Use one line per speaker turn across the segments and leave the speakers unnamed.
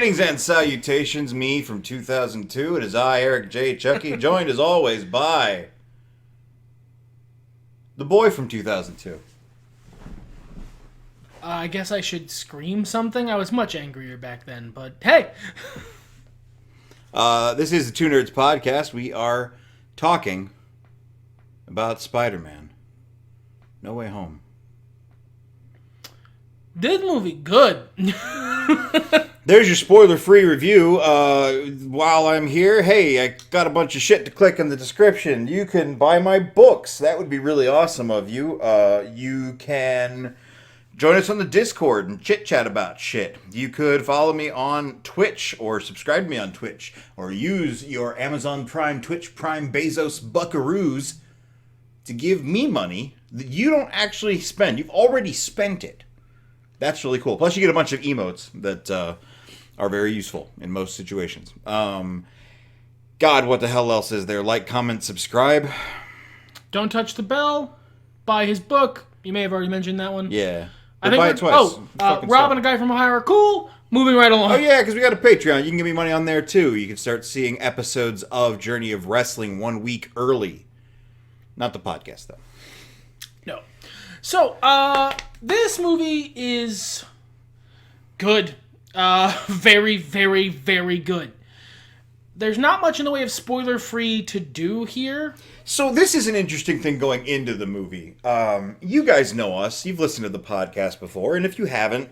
Greetings and salutations, me from 2002. It is I, Eric J. Chucky, joined as always by the boy from 2002.
I guess I should scream something. I was much angrier back then, but hey.
This is the Two Nerds Podcast. We are talking about Spider-Man. No Way Home.
This movie, good.
There's your spoiler-free review. While I'm here, hey, I got a bunch of shit to click in the description. You can buy my books. That would be really awesome of you. You can join us on the Discord and chit-chat about shit. You could follow me on Twitch or subscribe to me on Twitch or use your Amazon Prime, Twitch Prime, Bezos buckaroos to give me money that you don't actually spend. You've already spent it. That's really cool. Plus, you get a bunch of emotes that are very useful in most situations. God, what the hell else is there? Like, comment, subscribe.
Don't touch the bell. Buy his book. You may have already mentioned that one.
Yeah.
I think
buy it twice.
Rob and a guy from Ohio are cool. Moving right along.
Oh, yeah, because we got a Patreon. You can give me money on there, too. You can start seeing episodes of Journey of Wrestling 1 week early. Not the podcast, though.
No. So, this movie is good. Very, very, very good. There's not much in the way of spoiler-free to do here.
So this is an interesting thing going into the movie. You guys know us. You've listened to the podcast before. And if you haven't,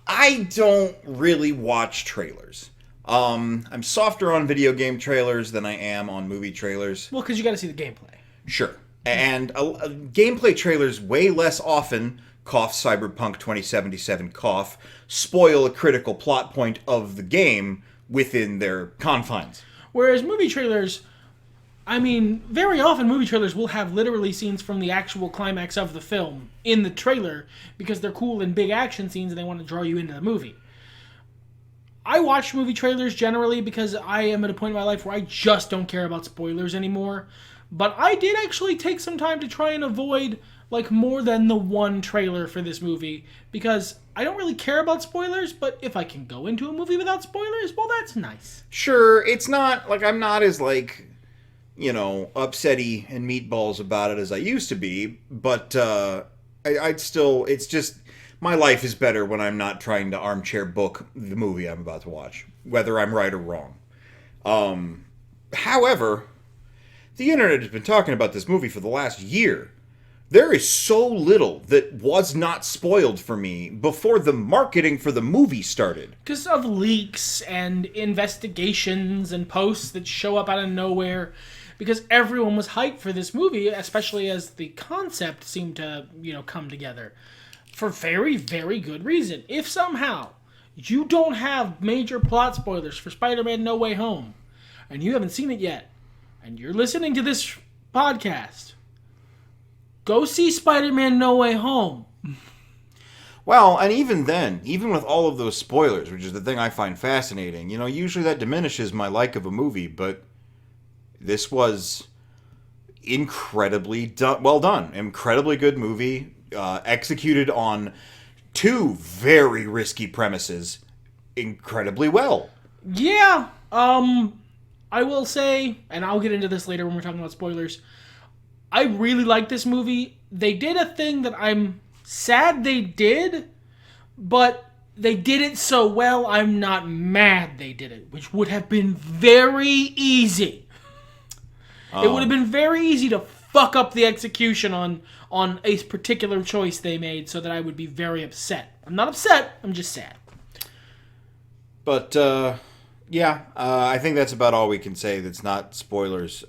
I don't really watch trailers. I'm softer on video game trailers than I am on movie trailers.
Well, because you got to see the gameplay.
Sure. And gameplay trailers way less often, cough Cyberpunk 2077 cough, spoil a critical plot point of the game within their confines.
Whereas movie trailers, I mean, very often movie trailers will have literally scenes from the actual climax of the film in the trailer because they're cool and big action scenes and they want to draw you into the movie. I watch movie trailers generally because I am at a point in my life where I just don't care about spoilers anymore. But I did actually take some time to try and avoid like more than the one trailer for this movie because I don't really care about spoilers, but if I can go into a movie without spoilers, well, that's nice.
Sure, it's not like I'm not as like, you know, upsetty and meatballs about it as I used to be, but I'd still, it's just, my life is better when I'm not trying to armchair book the movie I'm about to watch, whether I'm right or wrong. However, the internet has been talking about this movie for the last year. There is so little that was not spoiled for me before the marketing for the movie started.
Because of leaks and investigations and posts that show up out of nowhere. Because everyone was hyped for this movie, especially as the concept seemed to, come together. For very, very good reason. If somehow you don't have major plot spoilers for Spider-Man No Way Home, and you haven't seen it yet, and you're listening to this podcast, go see Spider-Man No Way Home.
Well, and even then, even with all of those spoilers, which is the thing I find fascinating, usually that diminishes my like of a movie, but this was incredibly well done. Incredibly good movie, executed on two very risky premises incredibly well.
Yeah, I will say, and I'll get into this later when we're talking about spoilers, I really like this movie. They did a thing that I'm sad they did, but they did it so well I'm not mad they did it, which would have been very easy. It would have been very easy to fuck up the execution on a particular choice they made so that I would be very upset. I'm not upset, I'm just sad.
But, yeah, I think that's about all we can say that's not spoilers.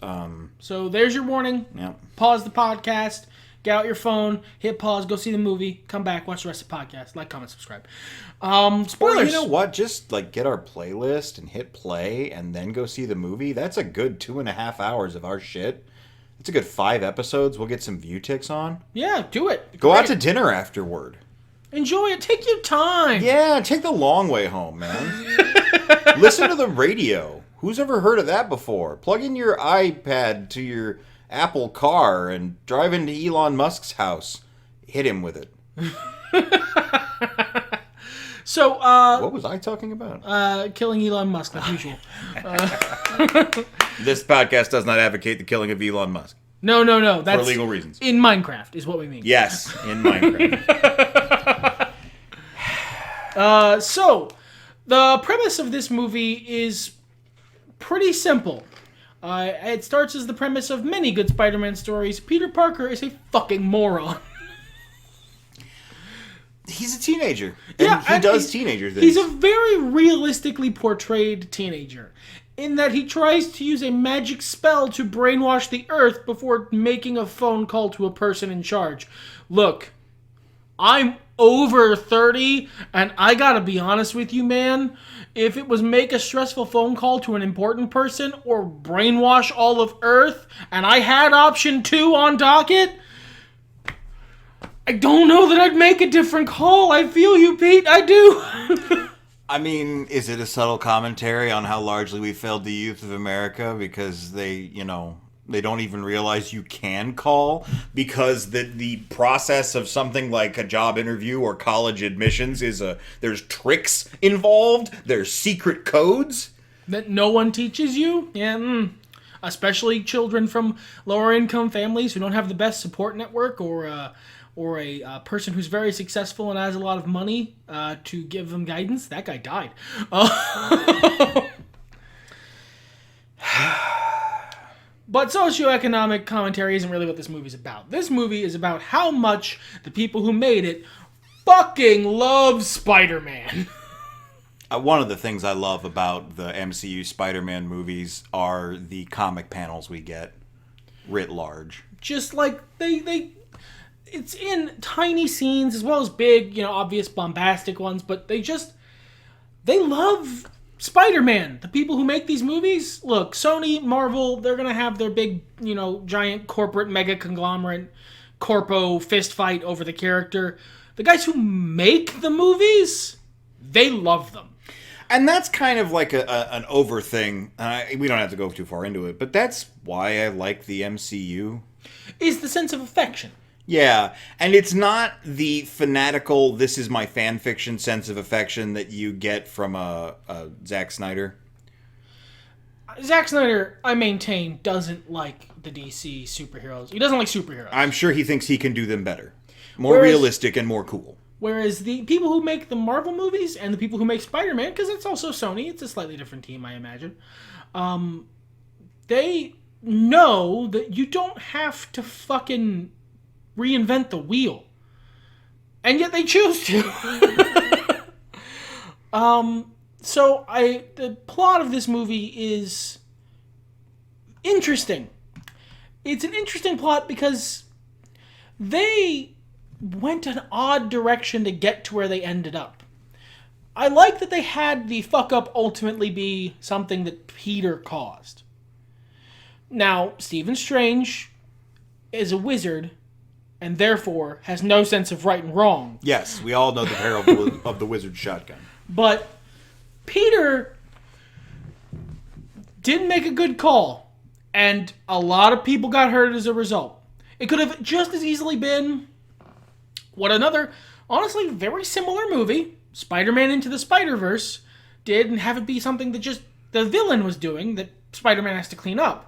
So there's your warning.
Yeah.
Pause the podcast. Get out your phone. Hit pause. Go see the movie. Come back. Watch the rest of the podcast. Like, comment, subscribe. Spoilers.
Or you know what? Just get our playlist and hit play and then go see the movie. That's a good 2.5 hours of our shit. It's a good 5 episodes. We'll get some view ticks on.
Yeah, do it.
Go out to dinner afterward.
Enjoy it. Take your time.
Yeah, take the long way home, man. Listen to the radio. Who's ever heard of that before? Plug in your iPad to your Apple car and drive into Elon Musk's house. Hit him with it.
So,
What was I talking about?
killing Elon Musk, like usual.
This podcast does not advocate the killing of Elon Musk.
No. That's
for legal reasons.
In Minecraft is what we mean.
Yes, in Minecraft.
So, the premise of this movie is pretty simple. It starts as the premise of many good Spider-Man stories. Peter Parker is a fucking moron.
He's a teenager. And he does teenager things.
He's a very realistically portrayed teenager, in that he tries to use a magic spell to brainwash the Earth before making a phone call to a person in charge. Look, I'm over 30, and I gotta be honest with you, man. If it was make a stressful phone call to an important person or brainwash all of Earth, and I had option 2 on docket, I don't know that I'd make a different call. I feel you, Pete. I do.
I mean, is it a subtle commentary on how largely we failed the youth of America because they don't even realize you can call, because the process of something like a job interview or college admissions there's tricks involved, there's secret codes
that no one teaches you? Yeah, especially children from lower income families who don't have the best support network or a person who's very successful and has a lot of money to give them guidance. That guy died. But socioeconomic commentary isn't really what this movie's about. This movie is about how much the people who made it fucking love Spider-Man.
One of the things I love about the MCU Spider-Man movies are the comic panels we get writ large.
Just like it's in tiny scenes as well as big, obvious bombastic ones, but they love Spider-Man. The people who make these movies, look, Sony, Marvel, they're going to have their big, giant corporate mega conglomerate corpo fist fight over the character. The guys who make the movies, they love them.
And that's kind of like an over thing. We don't have to go too far into it, but that's why I like the MCU.
Is the sense of affection.
Yeah, and it's not the fanatical, this is my fan fiction sense of affection that you get from Zack Snyder.
Zack Snyder, I maintain, doesn't like the DC superheroes. He doesn't like superheroes.
I'm sure he thinks he can do them better. More realistic and more cool.
Whereas the people who make the Marvel movies and the people who make Spider-Man, because it's also Sony, it's a slightly different team, I imagine, they know that you don't have to fucking reinvent the wheel. And yet they choose to. So the plot of this movie is interesting. It's an interesting plot because they went an odd direction to get to where they ended up. I like that they had the fuck up ultimately be something that Peter caused. Now, Stephen Strange is a wizard and therefore has no sense of right and wrong.
Yes, we all know the parable of the wizard's shotgun.
But Peter didn't make a good call, and a lot of people got hurt as a result. It could have just as easily been what another, honestly, very similar movie, Spider-Man Into the Spider-Verse, did, and have it be something that just the villain was doing that Spider-Man has to clean up.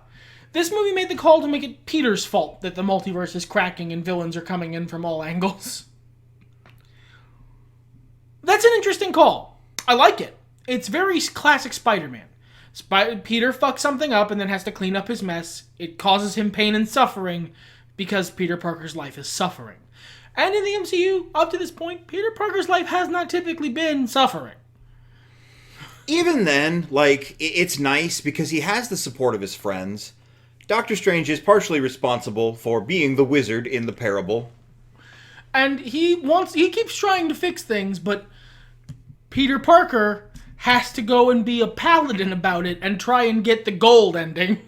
This movie made the call to make it Peter's fault that the multiverse is cracking and villains are coming in from all angles. That's an interesting call. I like it. It's very classic Spider-Man. Peter fucks something up and then has to clean up his mess. It causes him pain and suffering because Peter Parker's life is suffering. And in the MCU, up to this point, Peter Parker's life has not typically been suffering.
Even then, it's nice because he has the support of his friends. Doctor Strange is partially responsible for being the wizard in the parable.
And he keeps trying to fix things, but Peter Parker has to go and be a paladin about it and try and get the gold ending.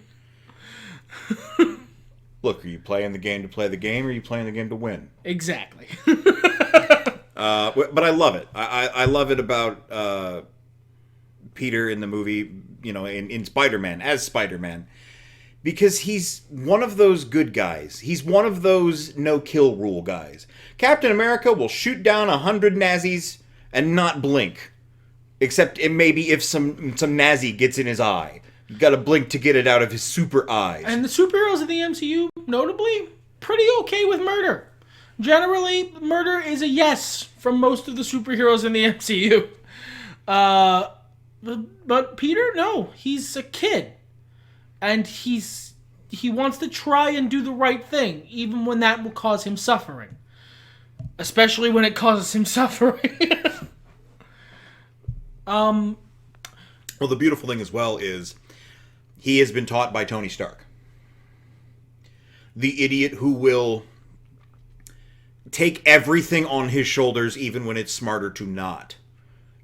Look, are you playing the game to play the game, or are you playing the game to win?
Exactly.
But I love it. I love it about Peter in the movie, in Spider-Man, as Spider-Man. Because he's one of those good guys. He's one of those no-kill rule guys. Captain America will shoot down 100 Nazis and not blink. Except maybe if some Nazi gets in his eye. You gotta blink to get it out of his super eyes.
And the superheroes in the MCU, notably, pretty okay with murder. Generally, murder is a yes from most of the superheroes in the MCU. But Peter, no, he's a kid. And he wants to try and do the right thing, even when that will cause him suffering. Especially when it causes him suffering.
Well, the beautiful thing as well is he has been taught by Tony Stark. The idiot who will take everything on his shoulders even when it's smarter to not.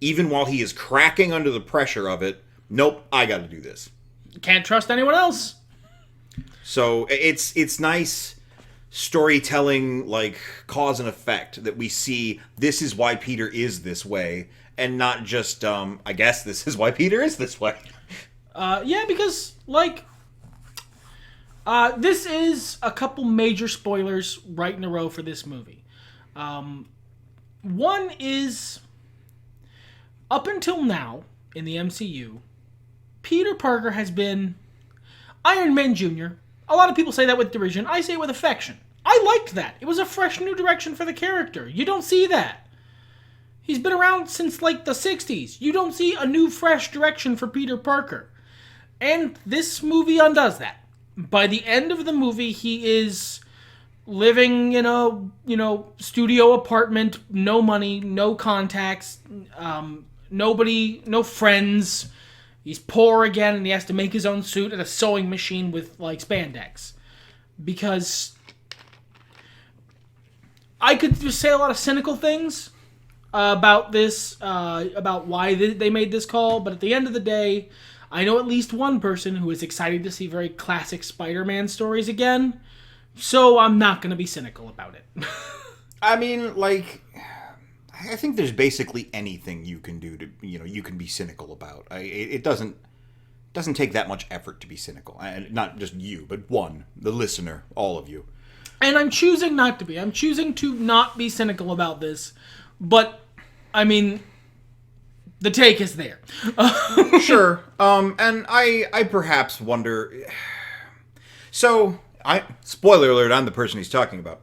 Even while he is cracking under the pressure of it, nope, I gotta do this.
Can't trust anyone else.
So it's nice storytelling, like cause and effect, that we see this is why Peter is this way, and not just I guess this is why Peter is this way.
Yeah, because this is a couple major spoilers right in a row for this movie. One is, up until now in the MCU, Peter Parker has been Iron Man Jr. A lot of people say that with derision. I say it with affection. I liked that. It was a fresh new direction for the character. You don't see that. He's been around since like the 60s. You don't see a new fresh direction for Peter Parker. And this movie undoes that. By the end of the movie, he is living in a studio apartment, no money, no contacts, nobody, no friends. He's poor again, and he has to make his own suit and a sewing machine with, like, spandex. Because I could just say a lot of cynical things about this, about why they made this call, but at the end of the day, I know at least one person who is excited to see very classic Spider-Man stories again, so I'm not going to be cynical about it.
I mean, like, I think there's basically anything you can do to, you can be cynical about. It doesn't take that much effort to be cynical. And not just you, but the listener, all of you.
And I'm choosing not to be. I'm choosing to not be cynical about this. But, I mean, the take is there.
Sure. And I perhaps wonder... So, spoiler alert, I'm the person he's talking about.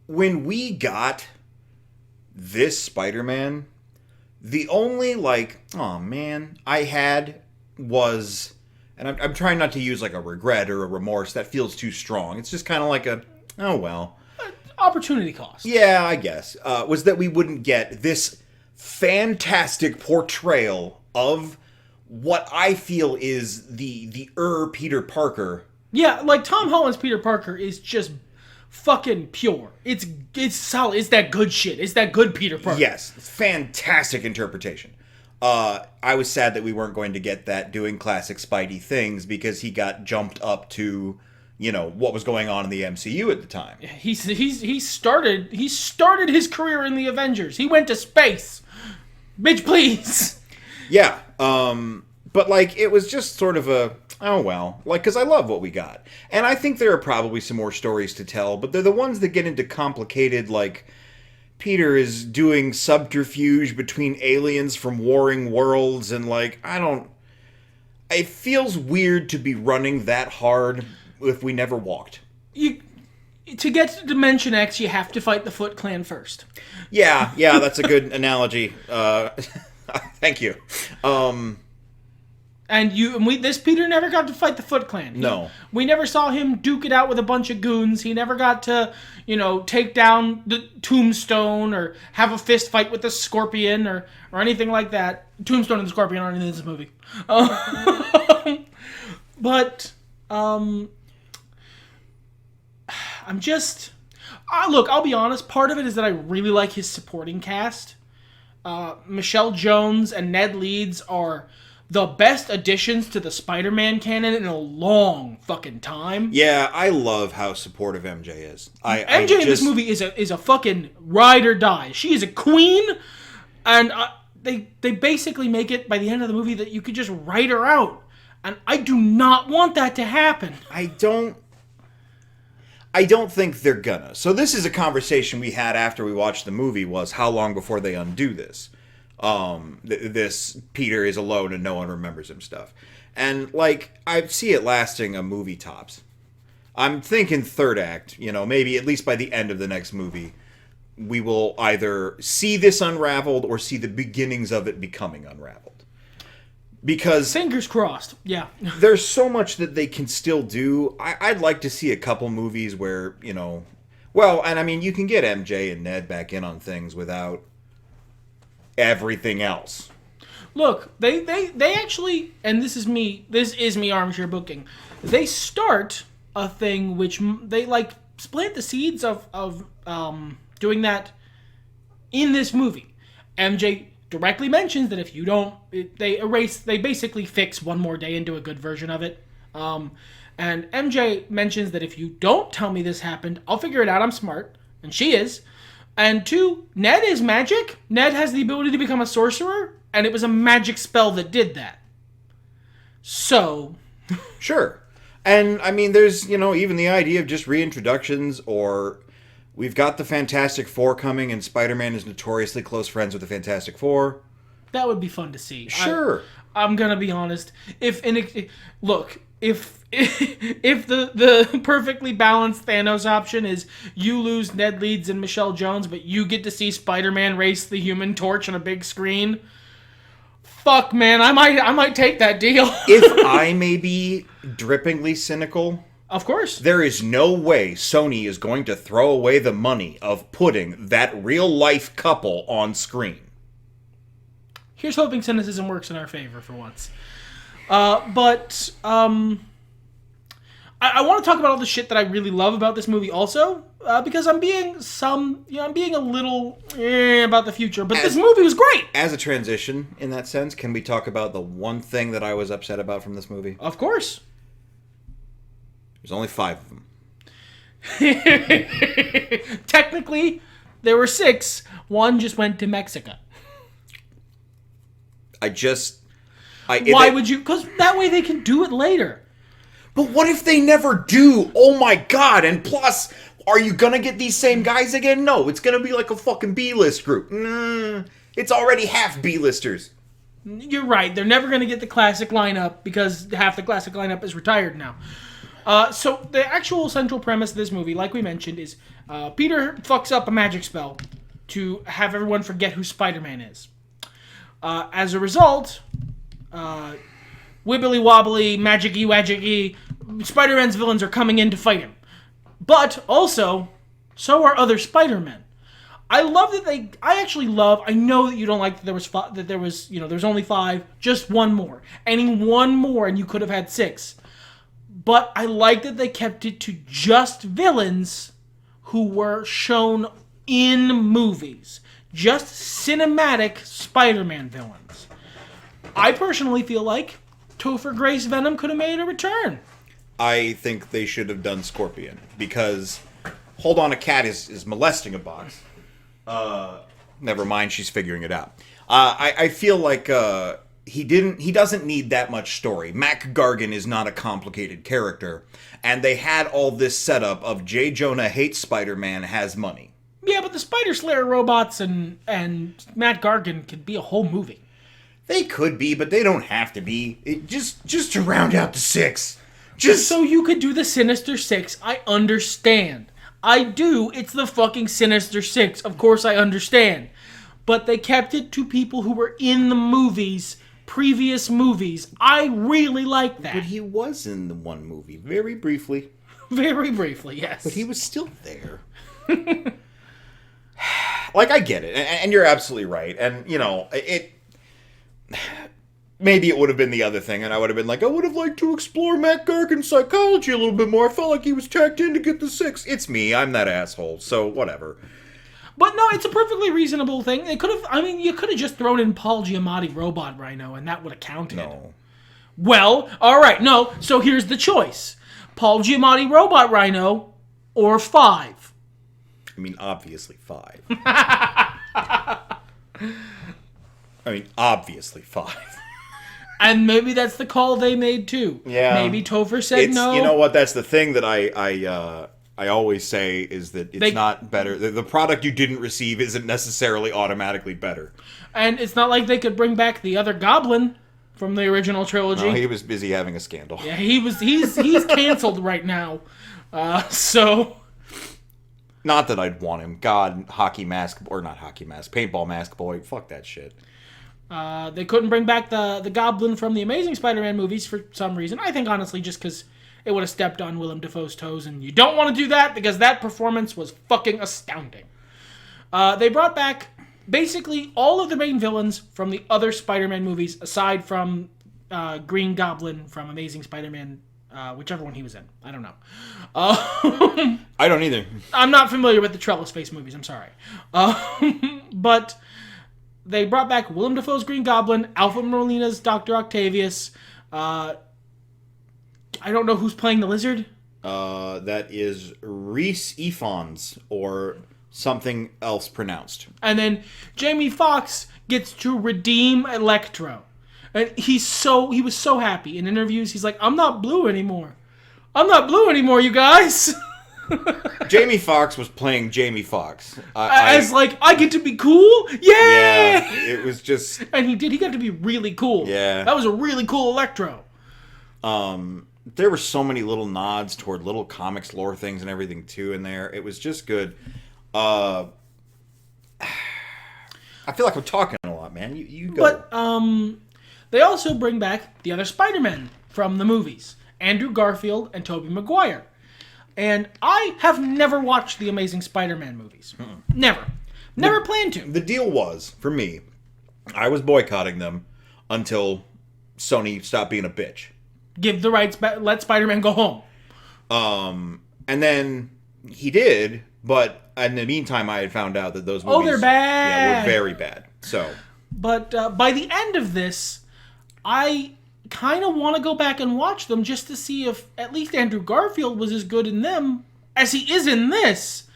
When we got this Spider-Man, the only, I had was, and I'm trying not to use, like, a regret or a remorse. That feels too strong. It's just kind of like oh, well.
Opportunity cost.
Yeah, I guess. Was that we wouldn't get this fantastic portrayal of what I feel is the Peter Parker.
Yeah, like, Tom Holland's Peter Parker is just fucking pure. It's solid. It's that good shit. It's that good Peter Parker.
Yes, it's fantastic interpretation. I was sad that we weren't going to get that doing classic Spidey things because he got jumped up to, what was going on in the MCU at the time.
He started his career in the Avengers. He went to space. Bitch, please.
Yeah. But it was just sort of oh well, because I love what we got. And I think there are probably some more stories to tell, but they're the ones that get into complicated, Peter is doing subterfuge between aliens from warring worlds, and, it feels weird to be running that hard if we never walked.
To get to Dimension X, you have to fight the Foot Clan first.
Yeah, that's a good analogy. Thank you.
This Peter never got to fight the Foot Clan.
No.
We never saw him duke it out with a bunch of goons. He never got to, take down the Tombstone or have a fist fight with the Scorpion or anything like that. Tombstone and the Scorpion aren't in this movie. But, I'm just... look, I'll be honest. Part of it is that I really like his supporting cast. Michelle Jones and Ned Leeds are the best additions to the Spider-Man canon in a long fucking time.
Yeah, I love how supportive MJ is.
MJ in this movie is a fucking ride or die. She is a queen, and they basically make it by the end of the movie that you could just write her out. And I do not want that to happen.
I don't think they're gonna. So this is a conversation we had after we watched the movie, was how long before they undo this? This Peter is alone and no one remembers him stuff. And, like, I see it lasting a movie tops. I'm thinking third act, maybe at least by the end of the next movie, we will either see this unraveled or see the beginnings of it becoming unraveled. Because
fingers crossed, yeah.
There's so much that they can still do. I'd like to see a couple movies where, well, and I mean, you can get MJ and Ned back in on things without everything else.
Look, they actually, and this is me armchair booking, they start a thing which they, like, plant the seeds of doing that in this movie. MJ directly mentions that if you don't, they basically fix One More Day into a good version of it. And MJ mentions that if you don't tell me this happened, I'll figure it out, I'm smart. And she is. And 2, Ned is magic. Ned has the ability to become a sorcerer, and it was a magic spell that did that. So.
Sure. And, I mean, there's, even the idea of just reintroductions, or we've got the Fantastic Four coming, and Spider-Man is notoriously close friends with the Fantastic Four.
That would be fun to see.
Sure.
I'm gonna be honest. If the perfectly balanced Thanos option is you lose Ned Leeds and Michelle Jones, but you get to see Spider-Man race the Human Torch on a big screen, fuck, man, I might take that deal.
If I may be drippingly cynical,
of course,
there is no way Sony is going to throw away the money of putting that real-life couple on screen.
Here's hoping cynicism works in our favor for once. I want to talk about all the shit that I really love about this movie also, because I'm being a little about the future, but this movie was great. As
a transition, in that sense, can we talk about the one thing that I was upset about from this movie?
Of course.
There's only 5 of them.
Technically, there were 6. One just went to Mexico.
Why
would you? Because that way they can do it later.
But what if they never do? Oh my god, and plus, are you gonna get these same guys again? No, it's gonna be like a fucking B-list group. It's already half B-listers.
You're right, they're never gonna get the classic lineup because half the classic lineup is retired now. So the actual central premise of this movie, like we mentioned, is Peter fucks up a magic spell to have everyone forget who Spider-Man is. As a result, wibbly wobbly, magic-y, wagic-y, Spider-Man's villains are coming in to fight him. But also, so are other Spider-Men. I love that I know that you don't like that there was there's only 5, just one more. Any one more and you could have had 6. But I like that they kept it to just villains who were shown in movies. Just cinematic Spider-Man villains. I personally feel like Topher Grace Venom could have made a return.
I think they should have done Scorpion, because hold on, a cat is molesting a box. Never mind, she's figuring it out. I feel like he doesn't need that much story. Mac Gargan is not a complicated character, and they had all this setup of J. Jonah hates Spider-Man, has money.
Yeah, but the Spider Slayer robots and Matt Gargan could be a whole movie.
They could be, but they don't have to be. Just to round out the 6.
Just so you could do the Sinister 6. I understand. I do. It's the fucking Sinister 6. Of course I understand. But they kept it to people who were in the movies, previous movies. I really like that.
But he was in the one movie, very briefly.
Very briefly, yes.
But he was still there. Like, I get it. And you're absolutely right. And, maybe it would have been the other thing, and I would have been like, I would have liked to explore Matt Gargan's psychology a little bit more. I felt like he was tacked in to get the 6. It's me. I'm that asshole. So, whatever.
But no, it's a perfectly reasonable thing. You could have just thrown in Paul Giamatti Robot Rhino, and that would have counted.
No.
Well, alright, no. So here's the choice. Paul Giamatti Robot Rhino, or 5.
I mean, obviously 5. Obviously 5.
And maybe that's the call they made too.
Yeah.
Maybe Topher said no.
You know what? That's the thing that I I always say is that it's not better. The product you didn't receive isn't necessarily automatically better.
And it's not like they could bring back the other Goblin from the original trilogy.
No, he was busy having a scandal.
Yeah, he's canceled right now. So...
Not that I'd want him. God, paintball mask boy. Fuck that shit.
They couldn't bring back the Goblin from the Amazing Spider-Man movies for some reason. I think, honestly, just because it would have stepped on Willem Dafoe's toes, and you don't want to do that because that performance was fucking astounding. They brought back basically all of the main villains from the other Spider-Man movies, aside from Green Goblin from Amazing Spider-Man, whichever one he was in. I don't know.
I don't either.
I'm not familiar with the Trellis Face movies. I'm sorry. But they brought back Willem Dafoe's Green Goblin, Alfred Molina's Dr. Octavius. I don't know who's playing the Lizard.
That is Rhys Ifans, or something else pronounced.
And then Jamie Foxx gets to redeem Electro. And he was so happy. In interviews, he's like, I'm not blue anymore. I'm not blue anymore, you guys.
Jamie Foxx was playing Jamie Foxx.
I get to be cool? Yay!
Yeah, it was just...
And he did. He got to be really cool.
Yeah.
That was a really cool Electro.
There were so many little nods toward little comics lore things and everything, too, in there. It was just good. I feel like I'm talking a lot, man. You go.
But, they also bring back the other Spider-Men from the movies. Andrew Garfield and Tobey Maguire. And I have never watched the Amazing Spider-Man movies. Never. Never planned to.
The deal was, for me, I was boycotting them until Sony stopped being a bitch.
Give the rights back, let Spider-Man go home.
And then he did, but in the meantime I had found out that those movies...
they're bad!
Yeah, were very bad. So...
But by the end of this, I kind of want to go back and watch them just to see if at least Andrew Garfield was as good in them as he is in this.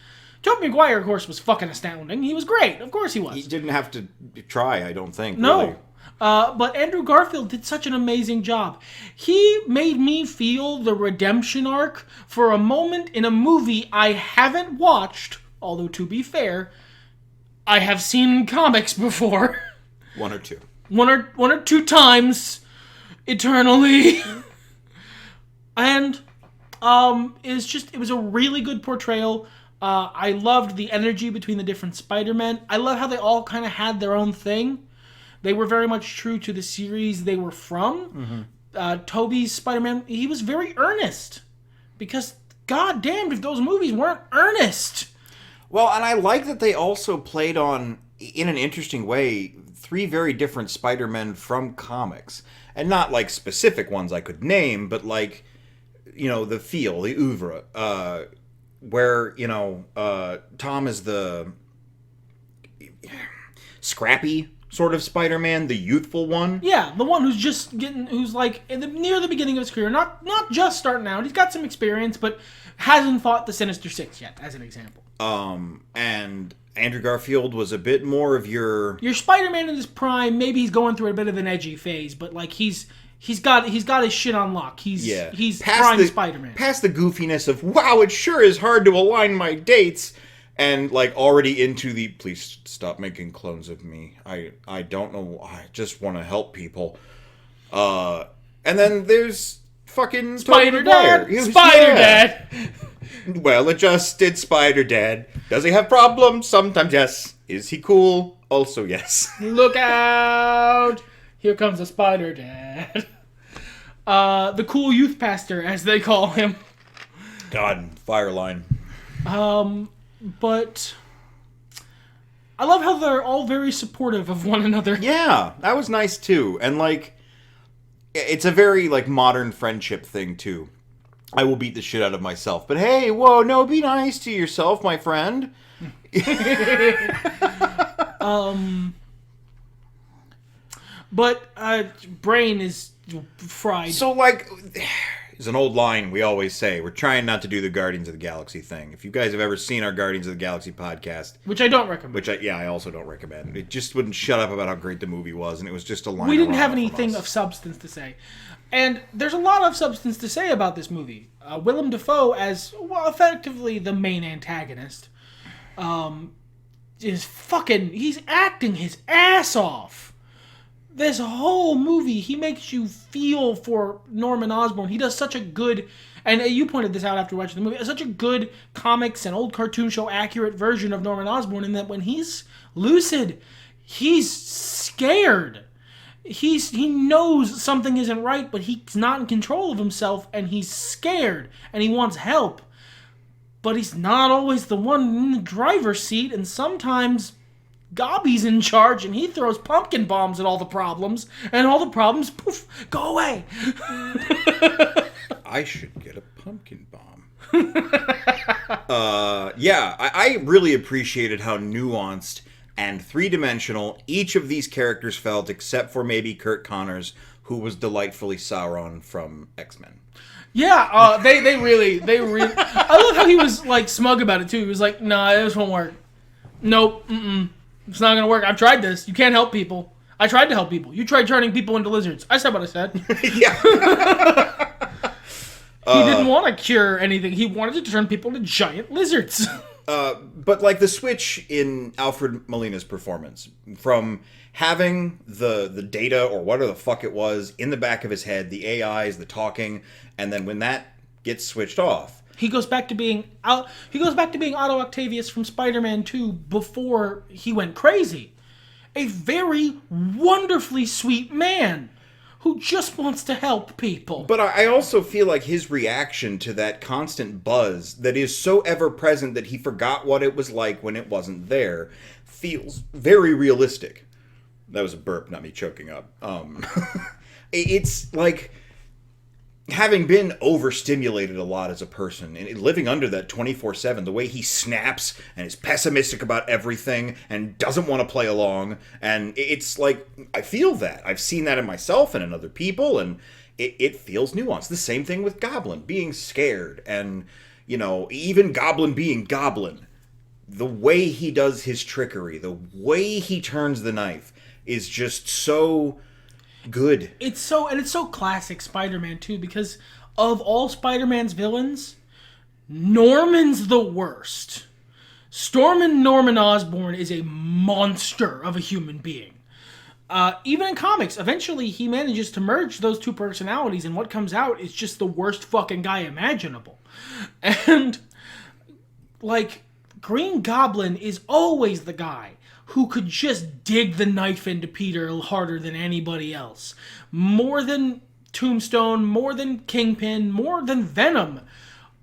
Tobey Maguire, of course, was fucking astounding. He was great. Of course he was.
He didn't have to try, I don't think.
No.
Really.
But Andrew Garfield did such an amazing job. He made me feel the redemption arc for a moment in a movie I haven't watched, although to be fair, I have seen comics before.
One or two.
One or two times eternally. And it was a really good portrayal. I loved the energy between the different Spider-Men. I love how they all kind of had their own thing. They were very much true to the series they were from. Mm-hmm. Tobey's Spider-Man, he was very earnest. Because, goddamn, if those movies weren't earnest.
Well, and I like that they also played on, in an interesting way, 3 very different Spider-Men from comics. And not, like, specific ones I could name, but, like, you know, the feel, the oeuvre. Where, you know, Tom is the scrappy sort of Spider-Man, the youthful one.
Yeah, the one who's like near the beginning of his career, not just starting out. He's got some experience, but hasn't fought the Sinister Six yet, as an example.
And Andrew Garfield was a bit more of your
Spider-Man in his prime. Maybe he's going through a bit of an edgy phase, but like he's got his shit on lock. He's prime Spider-Man.
Past the goofiness of, wow, it sure is hard to align my dates. And, like, already into the, please stop making clones of me. I don't know. I just want to help people. And then there's fucking
Spider-Dad.
Spider-Dad. Well-adjusted Spider-Dad. Does he have problems? Sometimes, yes. Is he cool? Also, yes.
Look out! Here comes a Spider-Dad. The cool youth pastor, as they call him.
God, Fireline.
But I love how they're all very supportive of one another.
Yeah, that was nice too. And like, it's a very like modern friendship thing too. I will beat the shit out of myself, but hey, whoa, no, be nice to yourself, my friend.
But Brain is fried.
So like, it's an old line we always say. We're trying not to do the Guardians of the Galaxy thing. If you guys have ever seen our Guardians of the Galaxy podcast,
which I don't recommend,
I also don't recommend. It just wouldn't shut up about how great the movie was, and it was just a line.
We didn't have anything of substance to say. And there's a lot of substance to say about this movie. Willem Dafoe as, well, effectively the main antagonist, he's acting his ass off. This whole movie, he makes you feel for Norman Osborn. He does such a good, and you pointed this out after watching the movie, such a good comics and old cartoon show accurate version of Norman Osborn, in that when he's lucid, he's scared. He knows something isn't right, but he's not in control of himself, and he's scared, and he wants help. But he's not always the one in the driver's seat, and sometimes Gobby's in charge, and he throws pumpkin bombs at all the problems, and all the problems, poof, go away.
I should get a pumpkin bomb. I really appreciated how nuanced and three-dimensional each of these characters felt, except for maybe Kurt Connors, who was delightfully Sauron from X-Men.
Yeah, they really. I love how he was like smug about it too. He was like, "Nah, this won't work. Nope, it's not gonna work. I've tried this. You can't help people. I tried to help people. You tried turning people into lizards. I said what I said."
Yeah.
He didn't want to cure anything. He wanted to turn people into giant lizards.
But like the switch in Alfred Molina's performance from having the data or whatever the fuck it was in the back of his head, the AIs, the talking, and then when that gets switched off,
he goes back to being Otto Octavius from Spider-Man 2 before he went crazy. A very wonderfully sweet man who just wants to help people.
But I also feel like his reaction to that constant buzz that is so ever-present that he forgot what it was like when it wasn't there feels very realistic. That was a burp, not me choking up. It's like, having been overstimulated a lot as a person and living under that 24/7, the way he snaps and is pessimistic about everything and doesn't want to play along, and it's like, I feel that. I've seen that in myself and in other people, and it feels nuanced. The same thing with Goblin being scared, and, you know, even Goblin being Goblin. The way he does his trickery, the way he turns the knife is just so good.
It's so classic Spider-Man too, because of all Spider-Man's villains, Norman's the worst. Norman Osborn is a monster of a human being. Even in comics, eventually he manages to merge those two personalities, and what comes out is just the worst fucking guy imaginable. And like, Green Goblin is always the guy who could just dig the knife into Peter harder than anybody else. More than Tombstone, more than Kingpin, more than Venom.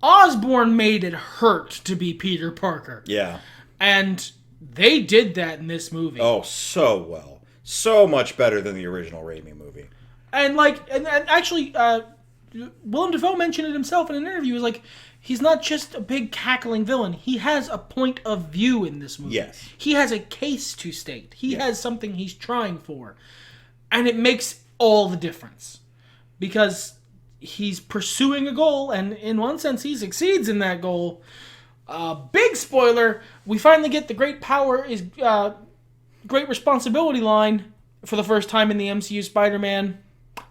Osborn made it hurt to be Peter Parker.
Yeah.
And they did that in this movie.
Oh, so well. So much better than the original Raimi movie.
And actually, Willem Dafoe mentioned it himself in an interview. He was like, he's not just a big cackling villain. He has a point of view in this movie.
Yes.
He has a case to state. He has something he's trying for. And it makes all the difference. Because he's pursuing a goal, and in one sense he succeeds in that goal. Big spoiler, we finally get the great power is great responsibility line for the first time in the MCU Spider-Man.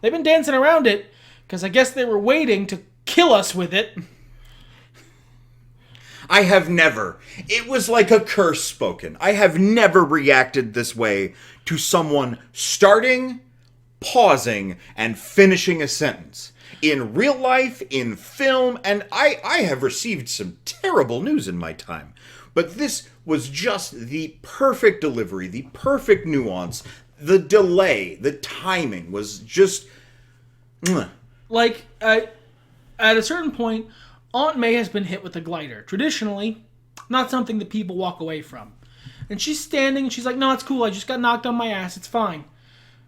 They've been dancing around it, because I guess they were waiting to kill us with it.
I have never. It was like a curse spoken. I have never reacted this way to someone starting, pausing, and finishing a sentence. In real life, in film, and I have received some terrible news in my time. But this was just the perfect delivery, the perfect nuance. The delay, the timing was just...
Like, at a certain point, Aunt May has been hit with a glider. Traditionally, not something that people walk away from. And she's standing, and she's like, no, it's cool, I just got knocked on my ass, it's fine.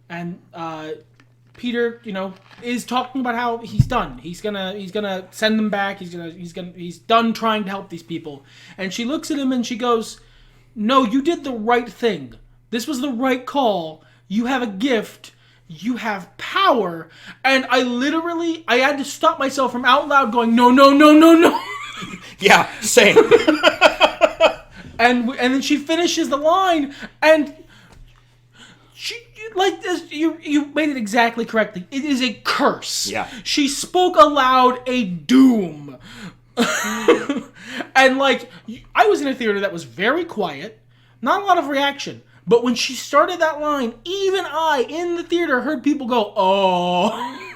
And Peter, is talking about how he's done. He's gonna send them back, he's done trying to help these people. And she looks at him and she goes, no, you did the right thing. This was the right call. You have a gift. You have power. And I had to stop myself from out loud going, no, no, no, no, no.
Yeah, same.
and then she finishes the line, and she You made it exactly correctly. It is a curse.
Yeah.
She spoke aloud a doom. And like, I was in a theater that was very quiet, not a lot of reaction. But when she started that line, even I, in the theater, heard people go, "Oh."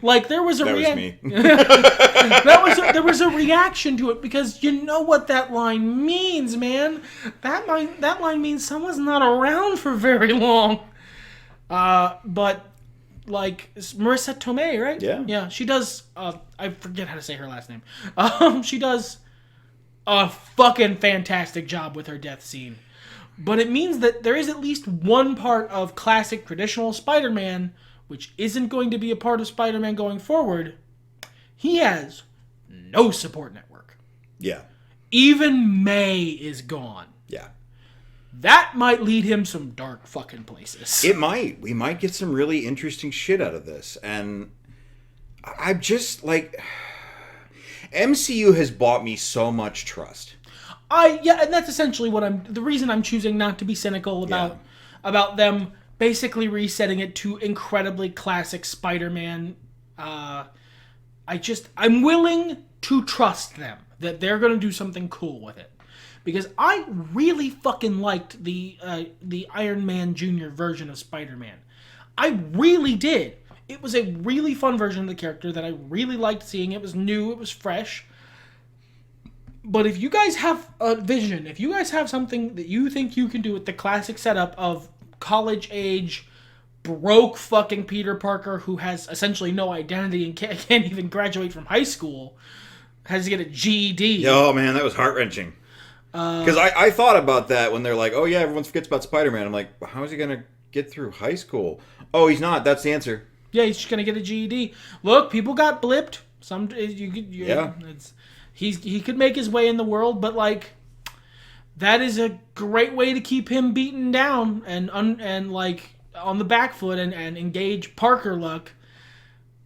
Like, there was a reaction. There was a reaction to it, because you know what that line means, man. That line means someone's not around for very long. But like, Marissa Tomei, right? Yeah. She does. I forget how to say her last name. She does a fucking fantastic job with her death scene. But it means that there is at least one part of classic traditional Spider-Man which isn't going to be a part of Spider-Man going forward. He has no support network.
Yeah.
Even May is gone.
Yeah.
That might lead him some dark fucking places.
It might. We might get some really interesting shit out of this. And I'm just like, MCU has bought me so much trust.
And that's essentially the reason I'm choosing not to be cynical about them basically resetting it to incredibly classic Spider-Man. I'm willing to trust them that they're going to do something cool with it, because I really fucking liked the Iron Man Jr. version of Spider-Man. I really did. It was a really fun version of the character that I really liked seeing. It was new, it was fresh. But if you guys have a vision, if you guys have something that you think you can do with the classic setup of college age, broke fucking Peter Parker who has essentially no identity and can't even graduate from high school, has to get a GED.
Oh man, that was heart-wrenching. Because I thought about that when they're like, oh yeah, everyone forgets about Spider-Man. I'm like, how is he going to get through high school? Oh, he's not. That's the answer.
Yeah, he's just going to get a GED. Look, people got blipped. He could make his way in the world, but like, that is a great way to keep him beaten down and like on the back foot and engage Parker luck.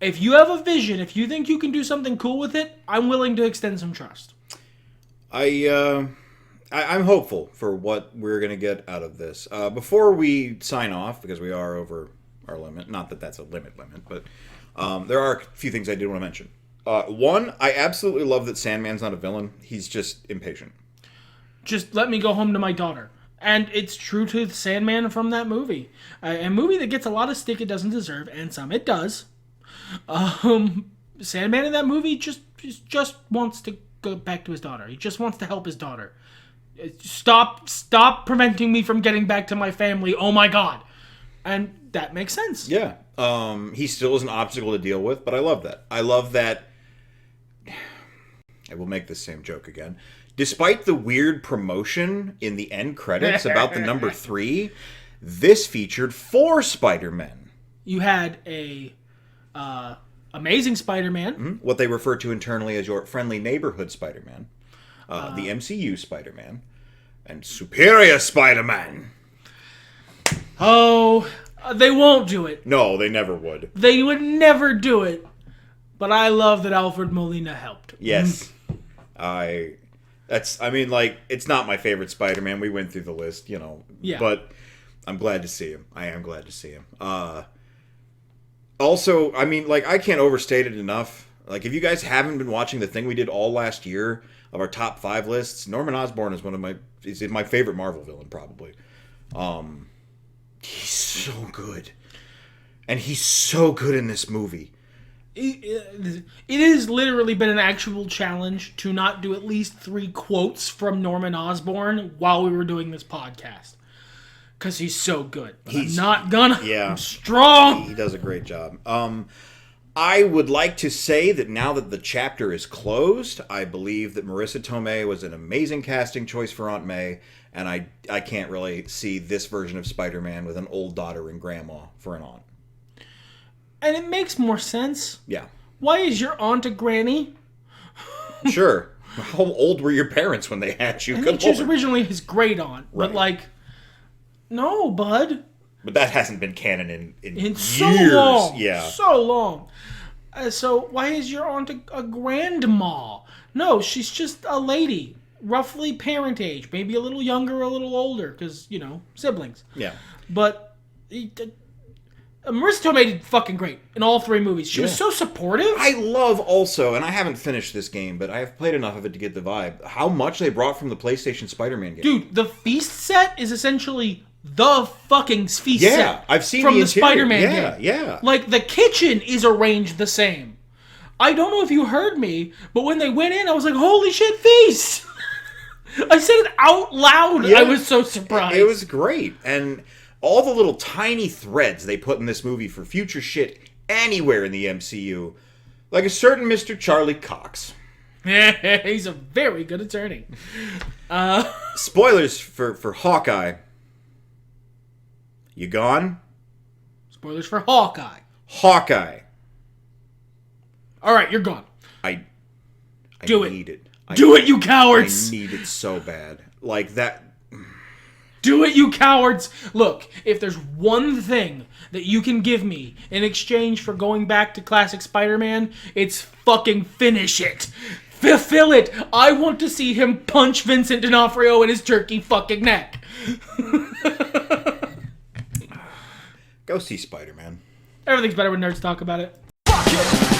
If you have a vision, if you think you can do something cool with it, I'm willing to extend some trust.
I'm hopeful for what we're going to get out of this. Before we sign off, because we are over our limit, not that that's a limit, but there are a few things I did want to mention. One, I absolutely love that Sandman's not a villain. He's just impatient.
Just let me go home to my daughter. And it's true to the Sandman from that movie. A movie that gets a lot of stick it doesn't deserve, and some it does. Sandman in that movie just wants to go back to his daughter. He just wants to help his daughter. Stop preventing me from getting back to my family. Oh my God. And that makes sense.
Yeah. He still is an obstacle to deal with, but I love that. I love that. I will make this same joke again. Despite the weird promotion in the end credits about the number 3, this featured 4 Spider-Men.
You had a Amazing Spider-Man.
Mm-hmm. What they refer to internally as your friendly neighborhood Spider-Man. The MCU Spider-Man. And Superior Spider-Man.
Oh, they won't do it.
No, they never would.
They would never do it. But I love that Alfred Molina helped.
Yes. It's not my favorite Spider-Man. We went through the list,
Yeah.
But I'm glad to see him. I am glad to see him. Also, I can't overstate it enough. Like, if you guys haven't been watching the thing we did all last year of our top 5 lists, Norman Osborn is is my favorite Marvel villain, probably. He's so good. And he's so good in this movie.
It has literally been an actual challenge to not do at least 3 quotes from Norman Osborn while we were doing this podcast. Because he's so good. But I'm not gonna.
Yeah.
I'm strong.
He does a great job. I would like to say that now that the chapter is closed, I believe that Marissa Tomei was an amazing casting choice for Aunt May, and I can't really see this version of Spider-Man with an old daughter and grandma for an aunt.
And it makes more sense.
Yeah.
Why is your aunt a granny?
Sure. How old were your parents when they had you?
I think she was originally his great aunt. Right. But no, bud.
But that hasn't been canon in years.
So long.
Yeah.
So long. So why is your aunt a grandma? No, she's just a lady. Roughly parent age. Maybe a little younger, a little older. Because, siblings.
Yeah.
But Marissa Tomei did fucking great in all 3 movies. She was so supportive.
I love also, and I haven't finished this game, but I have played enough of it to get the vibe, how much they brought from the PlayStation Spider-Man game.
Dude, the feast set is essentially the fucking feast set.
Yeah, I've seen
from the
interior.
Spider-Man
Yeah,
game.
yeah.
Like, the kitchen is arranged the same. I don't know if you heard me, but when they went in, I was like, holy shit, feast! I said it out loud.
Yeah.
I was so surprised.
It was great. And all the little tiny threads they put in this movie for future shit anywhere in the MCU. Like a certain Mr. Charlie Cox.
He's a very good attorney.
Spoilers for Hawkeye. You gone?
Spoilers for Hawkeye.
Hawkeye.
All right, you're gone.
I
Do it.
need it.
Do it, you cowards!
I need it so bad. Like that.
Do it, you cowards! Look, if there's one thing that you can give me in exchange for going back to classic Spider-Man, it's fucking finish it. Fulfill it. I want to see him punch Vincent D'Onofrio in his turkey fucking neck.
Go see Spider-Man.
Everything's better when nerds talk about it.
Fuck it.